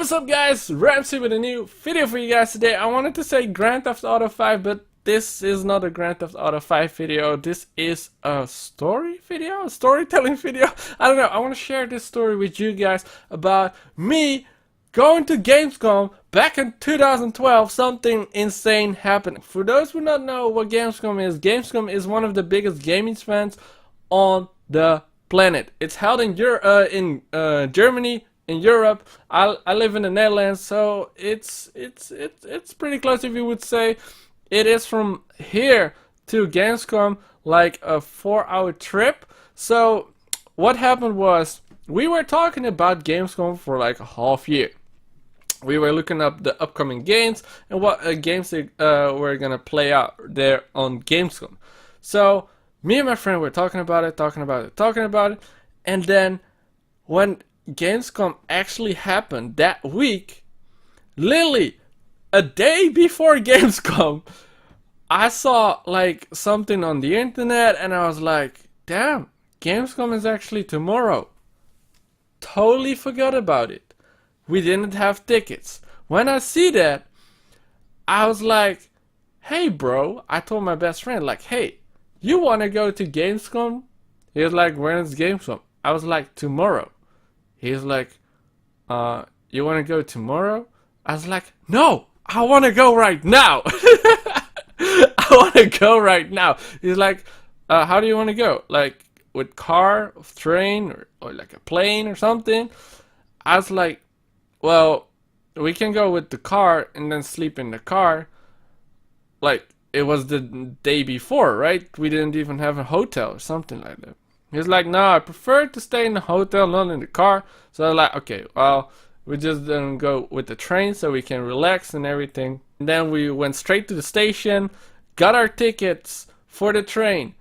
What's up guys, Rams here with a new video for you guys today. I wanted to say Grand Theft Auto 5, but this is not a Grand Theft Auto 5 video. This is a story video, a storytelling video. I don't know, I want to share this story with you guys about me going to Gamescom back in 2012. Something insane happened. For those who don't know what Gamescom is one of the biggest gaming events on the planet. It's held in Germany. In Europe. I live in the Netherlands, so it's pretty close, if you would say. It is from here to Gamescom like a 4-hour trip. So what happened was, we were talking about Gamescom for like a half year. We were looking up the upcoming games and what games they were gonna play out there on Gamescom. So me and my friend were talking about it, and then when Gamescom actually happened that week, literally a day before Gamescom, I saw like something on the internet and I was like, damn, Gamescom is actually tomorrow. Totally forgot about it. We didn't have tickets. When I see that, I was like, hey bro, I told my best friend, like, hey, you wanna go to Gamescom? He was like, when is Gamescom? I was like, tomorrow. He's like, you want to go tomorrow? I was like, no, I want to go right now. I want to go right now. He's like, how do you want to go? Like, with car, train, or like a plane or something? I was like, well, we can go with the car and then sleep in the car. Like, it was the day before, right? We didn't even have a hotel or something like that. He's like, no, I prefer to stay in the hotel, not in the car. So I was like, okay, well, we just didn't go with the train so we can relax and everything. And then we went straight to the station, got our tickets for the train.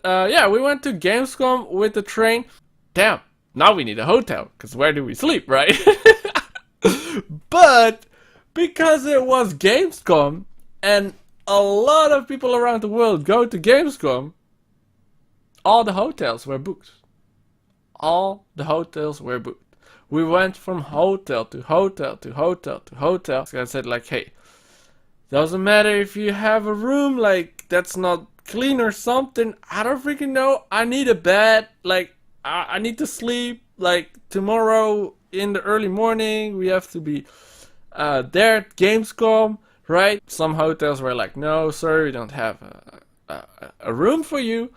Yeah, we went to Gamescom with the train. Damn, now we need a hotel, because where do we sleep, right? But because it was Gamescom and a lot of people around the world go to Gamescom, all the hotels were booked. All the hotels were booked. We went from hotel to hotel to hotel to hotel. So I said like, hey, doesn't matter if you have a room like that's not clean or something. I don't freaking know. I need a bed. Like, I need to sleep. Like, tomorrow in the early morning we have to be there at Gamescom. Right? Some hotels were like, no, sir, we don't have a room for you.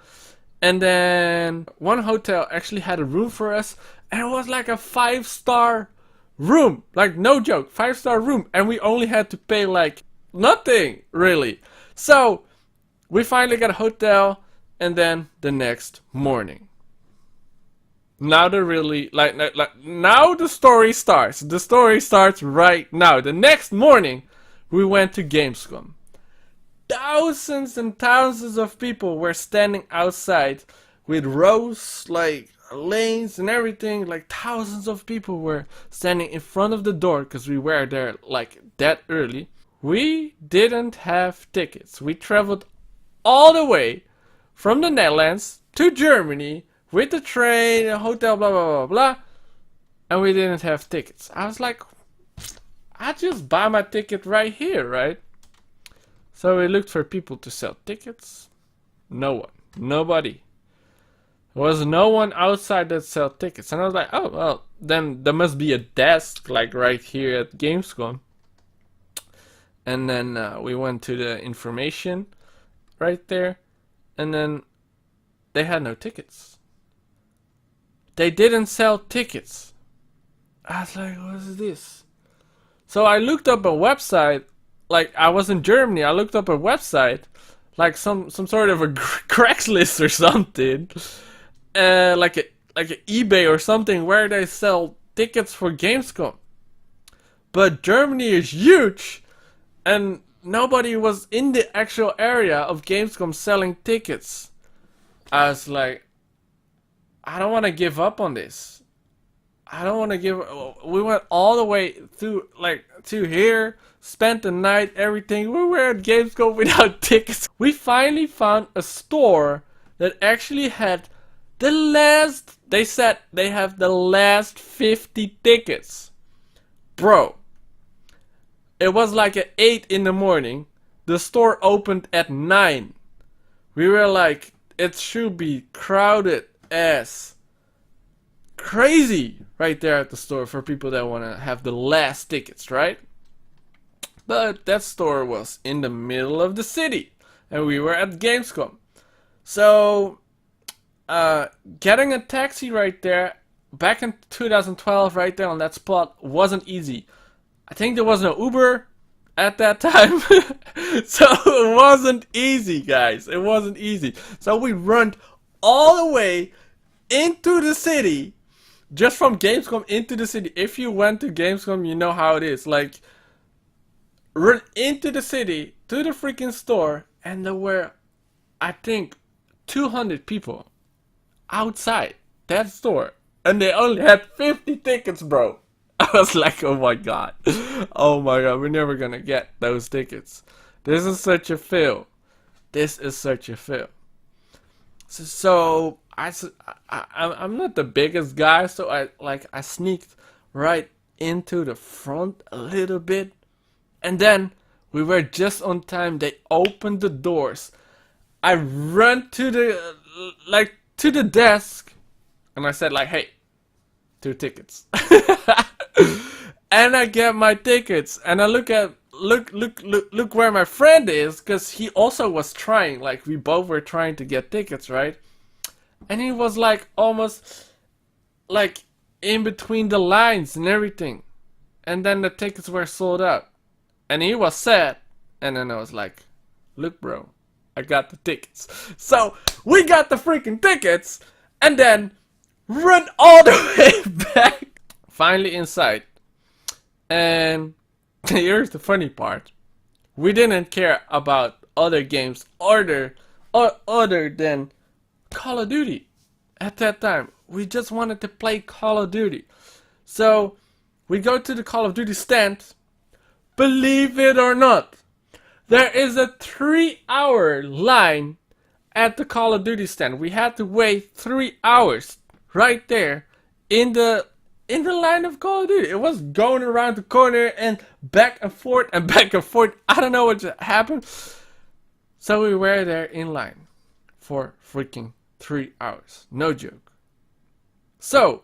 And then one hotel actually had a room for us, and it was like a 5-star room. Like, no joke, 5-star room. And we only had to pay like nothing, really. So we finally got a hotel, and then the next morning. Now now the story starts. The story starts right now. The next morning, we went to Gamescom. Thousands and thousands of people were standing outside with rows, like lanes and everything. Like, thousands of people were standing in front of the door because we were there like that early. We didn't have tickets. We traveled all the way from the Netherlands to Germany with the train, a hotel, blah blah blah blah, and we didn't have tickets. I was like, I just buy my ticket right here, right? So we looked for people to sell tickets. No one. Nobody. There was no one outside that sell tickets. And I was like, oh, well, then there must be a desk like right here at Gamescom. And then we went to the information right there. And then they had no tickets. They didn't sell tickets. I was like, what is this? So I looked up a website, like I was in Germany, I looked up a website, like some sort of a Craigslist or something, like an eBay or something, where they sell tickets for Gamescom. But Germany is huge, and nobody was in the actual area of Gamescom selling tickets. I was like, I don't want to give up on this. I don't want to give. We went all the way through, like, to here, spent the night, everything. We were at Gamescom without tickets. We finally found a store that actually had They said they have the last 50 tickets. Bro, it was like at 8 in the morning. The store opened at 9. We were like, it should be crowded as crazy right there at the store for people that want to have the last tickets, right? But that store was in the middle of the city, and we were at Gamescom. So, getting a taxi right there, back in 2012, right there on that spot, wasn't easy. I think there was no Uber at that time, so it wasn't easy, guys. It wasn't easy. So we run all the way into the city, just from Gamescom into the city. If you went to Gamescom, you know how it is. Like, run into the city to the freaking store, and there were, I think, 200 people outside that store, and they only had 50 tickets, bro. I was like, oh my god, we're never gonna get those tickets. This is such a fail. This is such a fail. So I'm not the biggest guy, so I sneaked right into the front a little bit, and then we were just on time. They opened the doors. I ran to the desk, and I said like, hey, 2 tickets. And I get my tickets, and I look where my friend is, because he also was trying. Like, we both were trying to get tickets, right? And he was like almost like in between the lines and everything, and then the tickets were sold out, and he was sad. And then I was like, look, bro, I got the tickets. So we got the freaking tickets, and then run all the way back. Finally inside. And here's the funny part. We didn't care about other games other than Call of Duty at that time. We just wanted to play Call of Duty. So we go to the Call of Duty stand. Believe it or not, there is a 3-hour line at the Call of Duty stand. We had to wait 3 hours right there in the line of Call of Duty. It was going around the corner and back and forth and back and forth. I don't know what happened. So we were there in line for freaking 3 hours. No joke. So,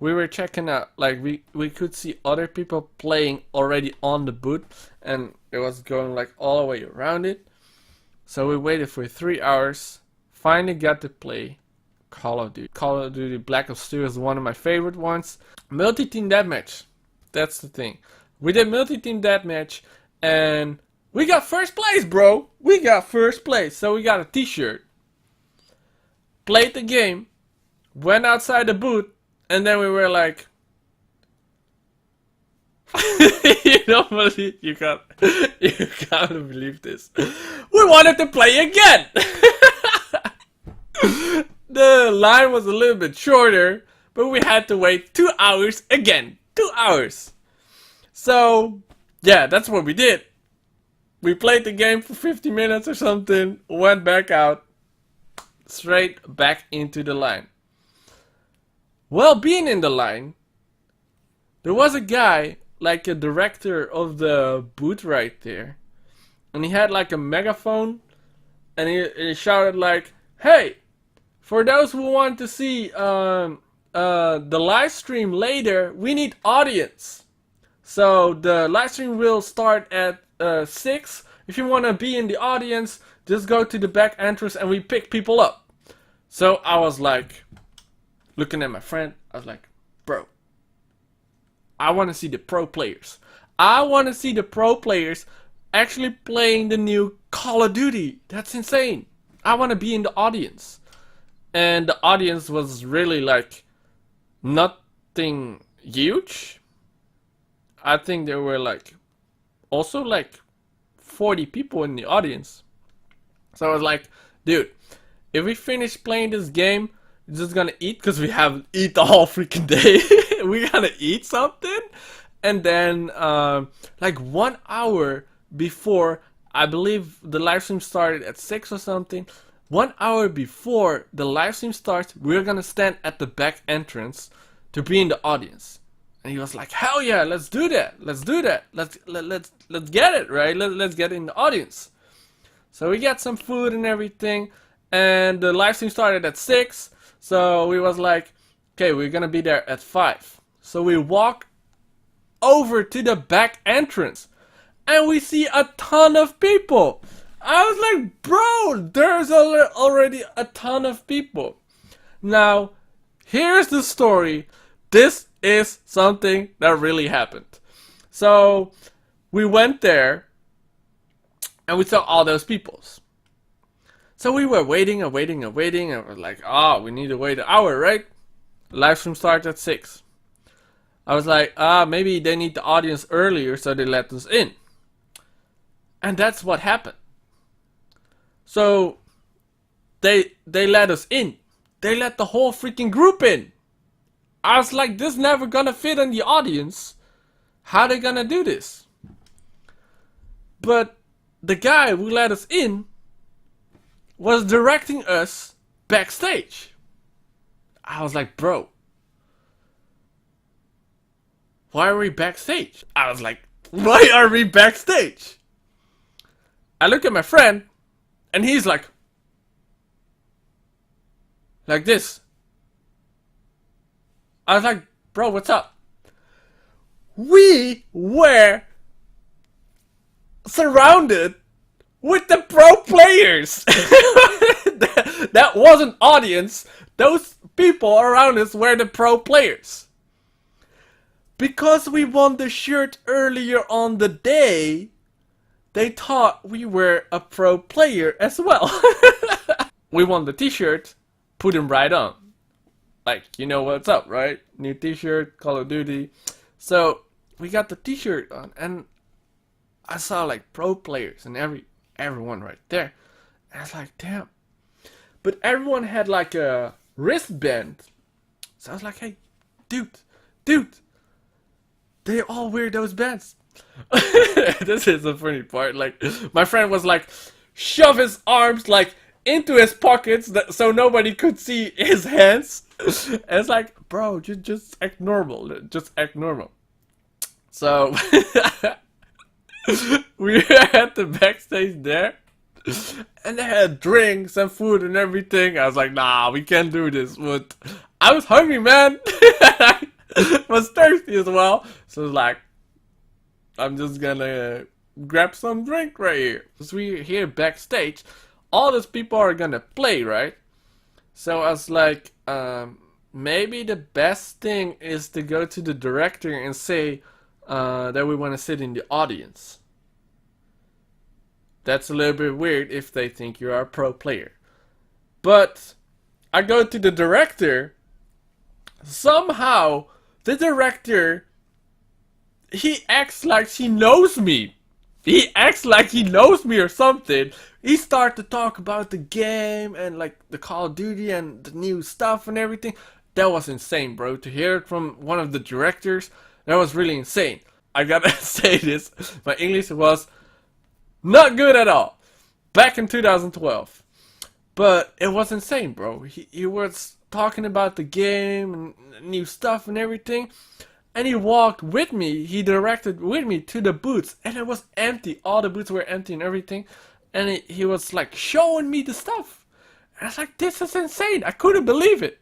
we were checking out, like we could see other people playing already on the booth, and it was going like all the way around it. So we waited for 3 hours, finally got to play Call of Duty. Call of Duty Black Ops 2 is one of my favorite ones. Multi-team deathmatch. That's the thing. We did multi-team deathmatch, and we got first place, bro. We got first place. So we got a t-shirt. Played the game. Went outside the booth. And then we were like, you don't believe, you can't believe this. We wanted to play again. The line was a little bit shorter, but we had to wait 2 hours again. 2 hours. So, yeah, that's what we did. We played the game for 50 minutes or something, went back out, straight back into the line. Well, being in the line, there was a guy, like a director of the booth right there, and he had like a megaphone, and he shouted like, hey, for those who want to see the live stream later, we need audience. So the live stream will start at 6. If you want to be in the audience, just go to the back entrance and we pick people up. So I was like, looking at my friend, I was like, bro, I want to see the pro players. I want to see the pro players actually playing the new Call of Duty. That's insane. I want to be in the audience. And the audience was really like nothing huge. I think there were like also like 40 people in the audience. So I was like, dude, if we finish playing this game, we're just gonna eat, because we haven't eaten the whole freaking day. We gotta eat something. And then like 1 hour before, I believe the live stream started at 6 or something. 1 hour before the live stream starts, we're gonna stand at the back entrance to be in the audience. And he was like, hell yeah, let's do that. Let's do that. Let's get it, right? Let's get in the audience. So we got some food and everything, and the live stream started at 6. So we was like, okay, we're gonna be there at 5. So we walk over to the back entrance, and we see a ton of people. I was like, bro, there's already a ton of people. Now, here's the story. This is something that really happened. So we went there, and we saw all those peoples. So we were waiting and waiting and waiting, and we're like, oh, we need to wait an hour, right? Live stream starts at 6. I was like, maybe they need the audience earlier, so they let us in. And that's what happened. So they let us in. They let the whole freaking group in. I was like, this never gonna fit in the audience. How they gonna do this? But the guy who let us in was directing us backstage. I was like, bro, why are we backstage? I was like, why are we backstage? I look at my friend, and he's like this. I was like, bro, what's up? We were surrounded with the pro players. That wasn't audience. Those people around us were the pro players. Because we won the shirt earlier on the day, they thought we were a pro player as well. We won the t-shirt, put him right on. Like, you know what's up, right? New t-shirt, Call of Duty. So we got the t-shirt on, and I saw like pro players and everyone right there. And I was like, damn. But everyone had like a wristband. So I was like, hey, dude, they all wear those bands. This is the funny part. Like, my friend was like, shove his arms like into his pockets so nobody could see his hands. And it's like, bro, just act normal. Just act normal. So we were at the backstage there, and they had drinks and food and everything. I was like, nah, we can't do this. But I was hungry, man. I was thirsty as well. So it's like, I'm just gonna grab some drink right here. Because we're here backstage, all those people are gonna play, right? So I was like, maybe the best thing is to go to the director and say that we want to sit in the audience. That's a little bit weird if they think you are a pro player. But I go to the director. Somehow the director, he acts like he knows me. He acts like he knows me or something. He started to talk about the game and like the Call of Duty and the new stuff and everything. That was insane, bro. To hear it from one of the directors, that was really insane. I gotta say this, my English was not good at all back in 2012. But it was insane, bro. He was talking about the game and new stuff and everything. And he walked with me, he directed with me to the booths. And it was empty. All the booths were empty and everything. And he was like showing me the stuff. And I was like, this is insane. I couldn't believe it.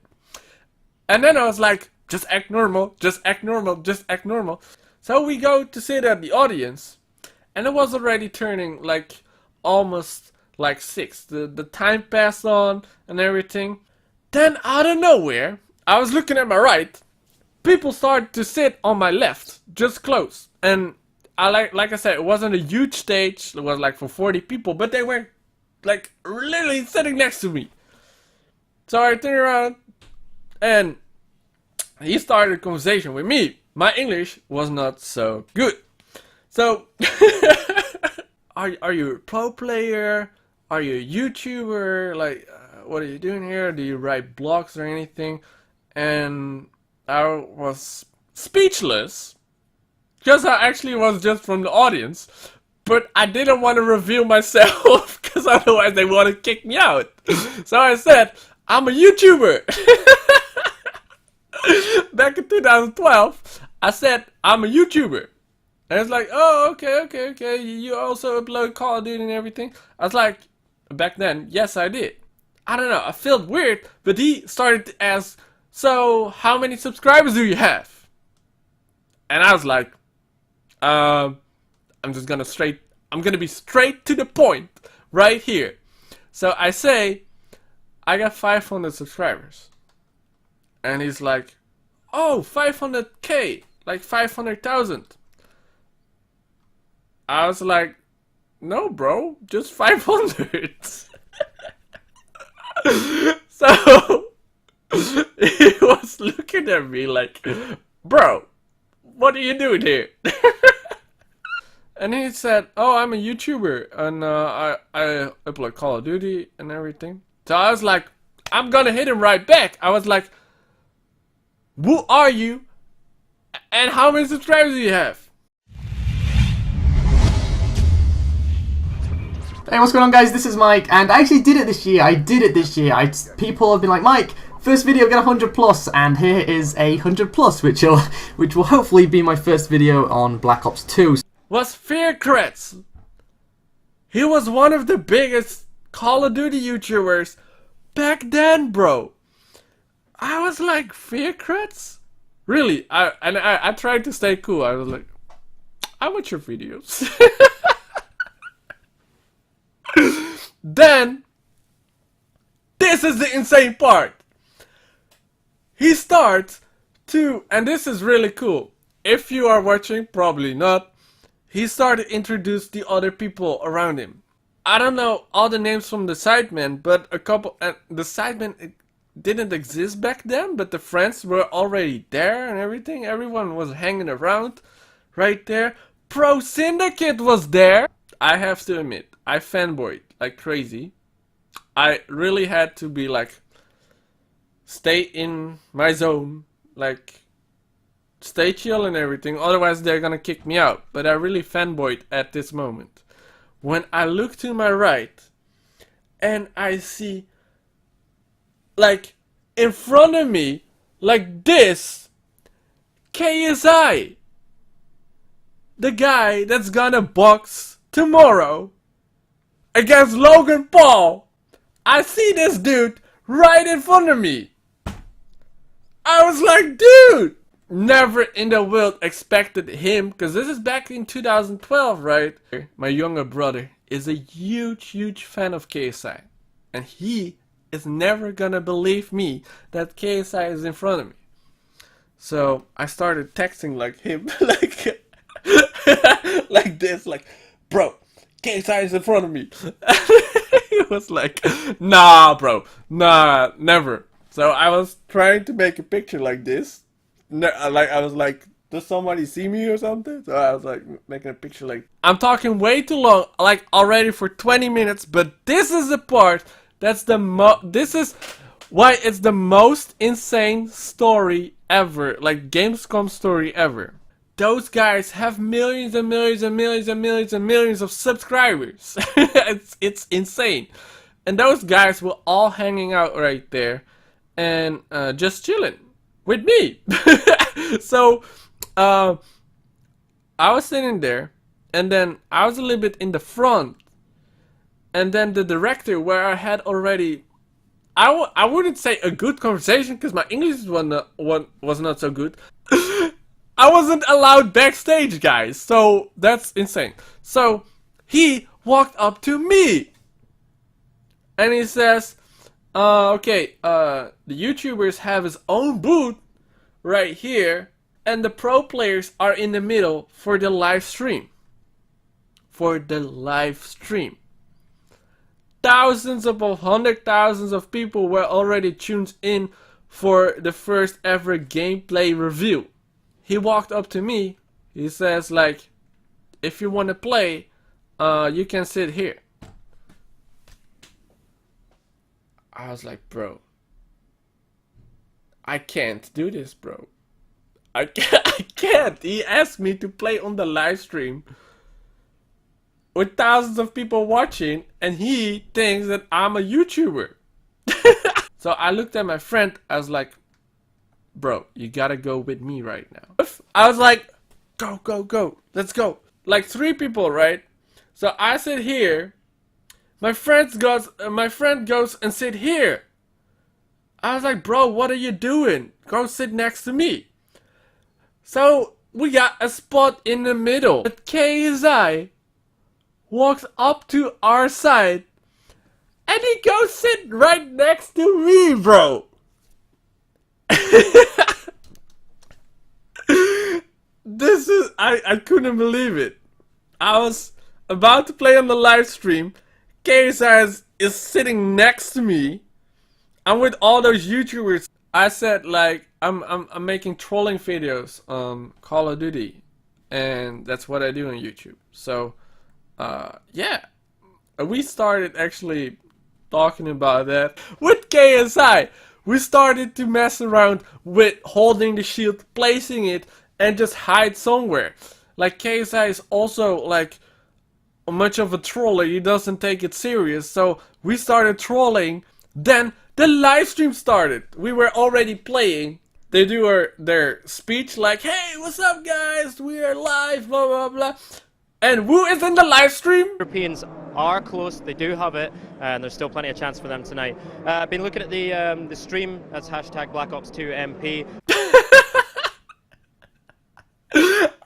And then I was like, just act normal, just act normal, just act normal. So we go to sit at the audience. And it was already turning like almost like 6. The time passed on and everything. Then out of nowhere, I was looking at my right. People started to sit on my left, just close. And I like I said, it wasn't a huge stage. It was like for 40 people, but they were like literally sitting next to me. So I turned around and he started a conversation with me. My English was not so good. So, are you a pro player? Are you a YouTuber? Like, what are you doing here? Do you write blogs or anything? And I was speechless. Because I actually was just from the audience. But I didn't want to reveal myself because otherwise they want to kick me out. So I said, I'm a YouTuber. Back in 2012, I said, I'm a YouTuber. And it's like, oh, okay. You also upload Call of Duty and everything? I was like, back then, yes, I did. I don't know, I felt weird, but he started to ask, so how many subscribers do you have? And I was like, I'm gonna be straight to the point right here. So I say, I got 500 subscribers. And he's like, oh, 500k, like 500,000. I was like, no, bro, just 500. So he was looking at me like, bro, what are you doing here? And he said, oh, I'm a YouTuber and I upload Call of Duty and everything. So I was like, I'm gonna hit him right back. I was like, who are you and how many subscribers do you have? Hey, what's going on, guys? This is Mike, and I actually did it this year. People have been like, Mike, first video get 100 plus, and here is a 100 plus, which will hopefully be my first video on Black Ops 2. Was Fearcrads. He was one of the biggest Call of Duty YouTubers back then, bro. I was like, Fearcrads? Really? I tried to stay cool. I was like, I watch your videos. Then, this is the insane part. He starts to, and this is really cool. If you are watching, probably not. He started to introduce the other people around him. I don't know all the names from the sidemen, but a couple, and the sidemen didn't exist back then, but the friends were already there and everything. Everyone was hanging around right there. Prosyndicate was there. I have to admit, I fanboyed like crazy. I really had to be like, stay in my zone, like, stay chill and everything, otherwise they're gonna kick me out. But I really fanboyed at this moment. When I look to my right, and I see, like, in front of me, like this, KSI. The guy that's gonna box tomorrow against Logan Paul. I see this dude right in front of me. I was like, dude, never in the world expected him, because this is back in 2012, right? My younger brother is a huge fan of KSI, and he is never gonna believe me that KSI is in front of me. So I started texting like him, like like this, like, bro, KSI is in front of me. He was like, nah, bro, nah, never. So I was trying to make a picture like this. Like, I was like, does somebody see me or something? So I was like making a picture like, I'm talking way too long, like already for 20 minutes, but this is the part that's this is why it's the most insane story ever, like Gamescom story ever. Those guys have millions and millions and millions and millions and millions of subscribers. It's insane. And those guys were all hanging out right there and just chilling with me. So I was sitting there, and then I was a little bit in the front, and then the director, where I had already, I wouldn't say a good conversation because my English was not so good. I wasn't allowed backstage, guys, so that's insane. So he walked up to me and he says, okay, the YouTubers have his own booth right here, and the pro players are in the middle for the live stream. Thousands upon hundred thousands of people were already tuned in for the first ever gameplay review. He walked up to me, he says like, if you want to play, you can sit here. I was like, bro, I can't do this, bro. I can't. He asked me to play on the live stream. with thousands of people watching, and he thinks that I'm a YouTuber. So I looked at my friend, I was like, bro, you gotta go with me right now. I was like, go, go, go, let's go. Like 3 people, right? So I sit here, my friend goes and sit here. I was like, bro, what are you doing? Go sit next to me. So we got a spot in the middle. But KSI walks up to our side and he goes sit right next to me, bro. This is, I couldn't believe it. I was about to play on the live stream. KSI is sitting next to me. I'm with all those YouTubers. I said, like, I'm making trolling videos on Call of Duty, and that's what I do on YouTube. So yeah, we started actually talking about that with KSI. We started to mess around with holding the shield, placing it, and just hide somewhere. Like, KSI is also like much of a troller. He doesn't take it serious. So we started trolling. Then the live stream started. We were already playing. They do their speech like, hey, what's up guys? We are live, blah, blah, blah. And who is in the live stream? Europeans are close, they do have it, and there's still plenty of chance for them tonight. I've been looking at the stream, that's hashtag BlackOps2MP.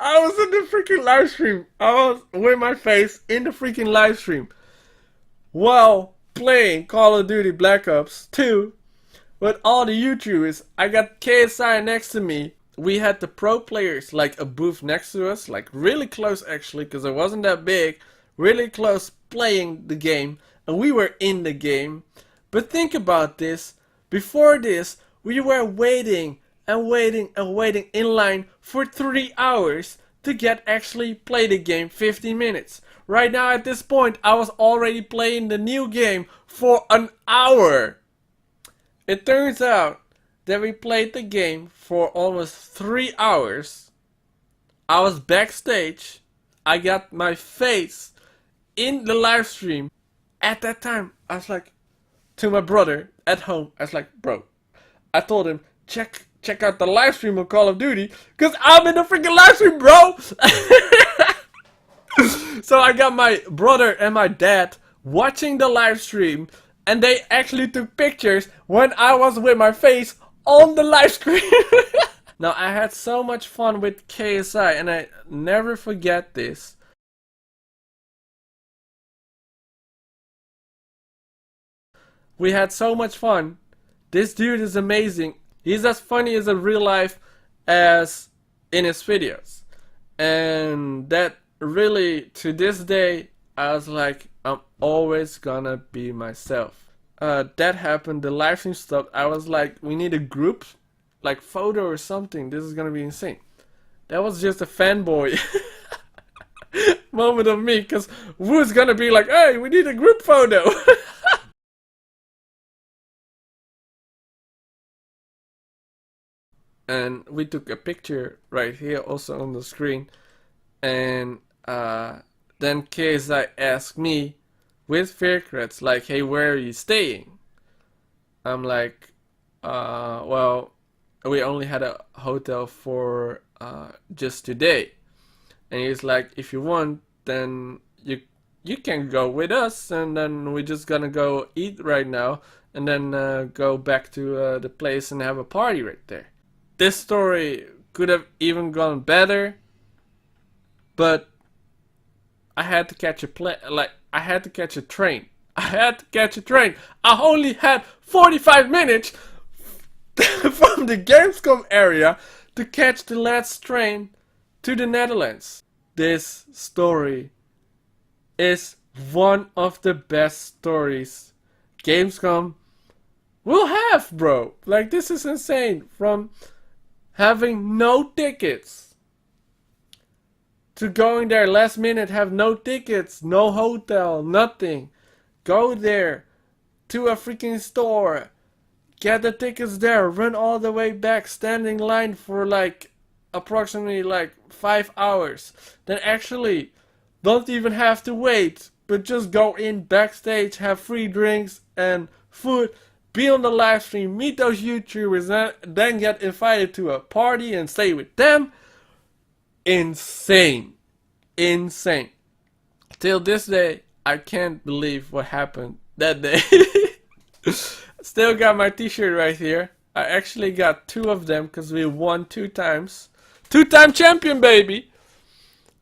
I was in the freaking live stream. I was with my face in the freaking live stream while playing Call of Duty Black Ops 2 with all the YouTubers. I got KSI next to me. We had the pro players like a booth next to us, like really close actually, because it wasn't that big, really close playing the game, and we were in the game. But think about this, before this we were waiting and waiting and waiting in line for 3 hours to get actually play the game 15 minutes. Right now at this point I was already playing the new game for an hour. It turns out that we played the game for almost 3 hours. I was backstage. I got my face in the live stream. At that time, I was like, to my brother at home, I was like, bro, I told him, check out the live stream of Call of Duty, because I'm in the freaking live stream, bro! So I got my brother and my dad watching the live stream, and they actually took pictures when I was with my face on the live screen. Now, I had so much fun with KSI, and I never forget this. We had so much fun. This dude is amazing. He's as funny as in real life as in his videos. And that really, to this day, I was like, I'm always gonna be myself. That happened, the live stream stopped. I was like, we need a group, like photo or something. This is gonna be insane. That was just a fanboy moment of me, because who's gonna be like, hey, we need a group photo? And we took a picture right here also on the screen. And then KSI asked me with Fearcrads, like, hey, where are you staying? I'm like, well, we only had a hotel for just today. And he's like, if you want, then you can go with us, and then we're just gonna go eat right now, and then go back to the place and have a party right there. This story could have even gone better, but I had to catch a I had to catch a train. I only had 45 minutes from the Gamescom area to catch the last train to the Netherlands. This story is one of the best stories Gamescom will have, bro. Like, this is insane. From having no tickets to going there last minute, have no tickets, no hotel, nothing. Go there to a freaking store, get the tickets there, run all the way back, stand in line for like approximately like 5 hours. Then actually don't even have to wait, but just go in backstage, have free drinks and food, be on the live stream, meet those YouTubers, and then get invited to a party and stay with them. Insane. Insane. Till this day, I can't believe what happened that day. Still got my t-shirt right here. I actually got 2 of them because we won 2 times. 2-time champion, baby!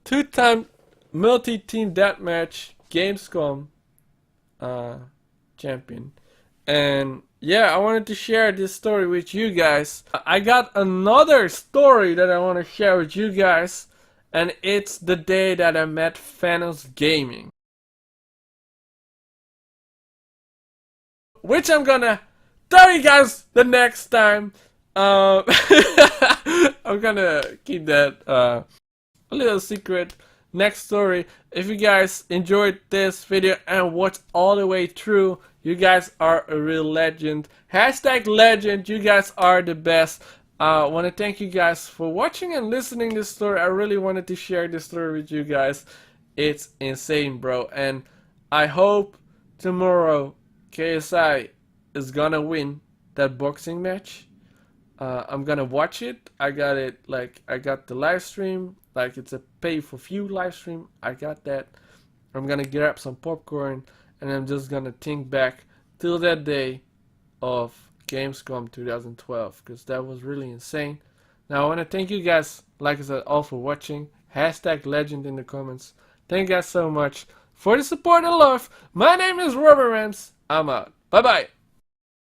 2-time multi-team deathmatch Gamescom champion. And yeah, I wanted to share this story with you guys. I got another story that I want to share with you guys. And it's the day that I met Thanos Gaming. Which I'm gonna tell you guys the next time. I'm gonna keep that a little secret. Next story. If you guys enjoyed this video and watched all the way through, you guys are a real legend. Hashtag legend. You guys are the best. I want to thank you guys for watching and listening to this story. I really wanted to share this story with you guys. It's insane, bro. And I hope tomorrow KSI is gonna win that boxing match. I'm gonna watch it. I got the live stream. Like, it's a pay for view live stream. I got that. I'm gonna grab some popcorn and I'm just gonna think back till that day of Gamescom 2012, because that was really insane. Now I want to thank you guys, like I said, all for watching. Hashtag legend in the comments. Thank you guys so much for the support and love. My name is Robbin Rams. I'm out. Bye bye.